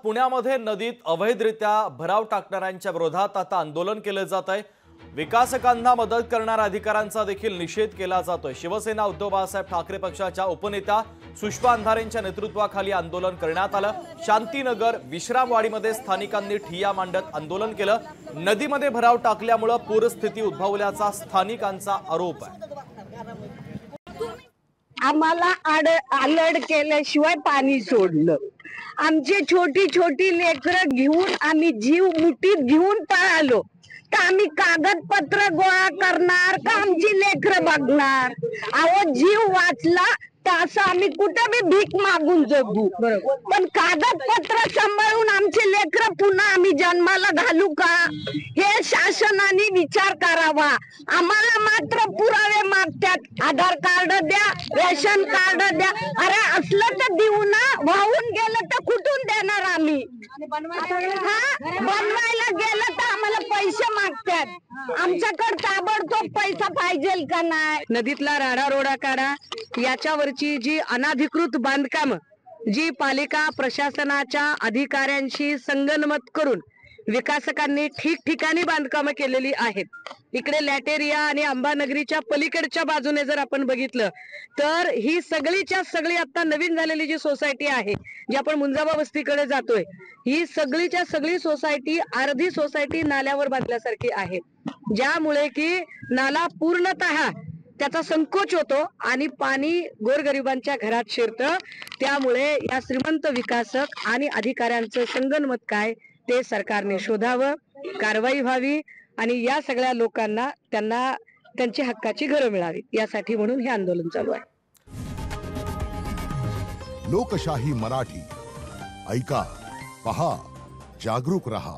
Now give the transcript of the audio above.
पुण्यामध्ये नदीत अवैधरित्या भराव टाकणाऱ्यांच्या विरोधात आता आंदोलन केले जात आहे। विकासकांना मदत करणाऱ्या अधिकाऱ्यांचा देखील निषेध केला जातोय। शिवसेना उद्धव बाळासाहेब ठाकरे पक्षाच्या उपनेत्या सुषमा अंधारेंच्या नेतृत्वाखाली आंदोलन करण्यात आलं। शांतीनगर विश्रामवाडीमध्ये स्थानिकांनी ठिय्या मांडत आंदोलन केलं। नदीमध्ये भराव टाकल्यामुळे पूरस्थिती उद्भवल्याचा स्थानिकांचा आरोप आहे। आम्हाला अलर्ट केल्याशिवाय पाणी सोडलं। आमचे छोटी छोटी लेकरं घेऊन आम्ही जीव मुठीत घेऊन पळालो। तर आम्ही कागदपत्र गोळा करणार का आमची लेकरं बघणार? अहो जीव वाचला तर असं आम्ही कुठे बी भीक मागून जगू, पण कागदपत्र सांभाळून आमचे लेकरं पुन्हा आम्ही जन्माला घालू का? हे शासनाने विचार करावा। आम्हाला मात्र पुरावे मागतात, आधार कार्ड द्या, रेशन कार्ड द्या। अरे असलं तर देऊ ना, वाहून गेलं तर कुठून देणार आम्ही? बनवायला गेलं तर आम्हाला पैसे मागतात। आमच्याकडे ताबडतोब पैसा पाहिजे का नाही? नदीतला राडा रोडा काढा, याच्यावरची जी अनाधिकृत बांधकाम जी पालिका प्रशासनाच्या अधिकाऱ्यांशी संगनमत करून विकासकांनी ठिकठिकाणी बांधकामं केलेली आहेत। इकडे लॅटेरिया आणि अंबानगरीच्या पलीकडच्या बाजूने जर आपण बघितलं तर ही सगळीच्या सगळी आता नवीन झालेली जी सोसायटी आहे, जी आपण मुंजाबा वस्तीकडे जातोय, ही सगळीच्या सगळी सोसायटी, अर्धी सोसायटी नाल्यावर बांधल्यासारखी आहे, ज्यामुळे की नाला पूर्णतः त्याचा संकोच होतो आणि पाणी गोरगरिबांच्या घरात शिरतं। त्यामुळे या श्रीमंत विकासक आणि अधिकाऱ्यांचं संगनमत काय ते सरकारने शोधावं, कारवाई व्हावी आणि या सगळ्या लोकांना त्यांना त्यांची हक्काची घरं मिळावी, यासाठी म्हणून हे आंदोलन चालू आहे। लोकशाही मराठी ऐका, पहा, जागरूक रहा।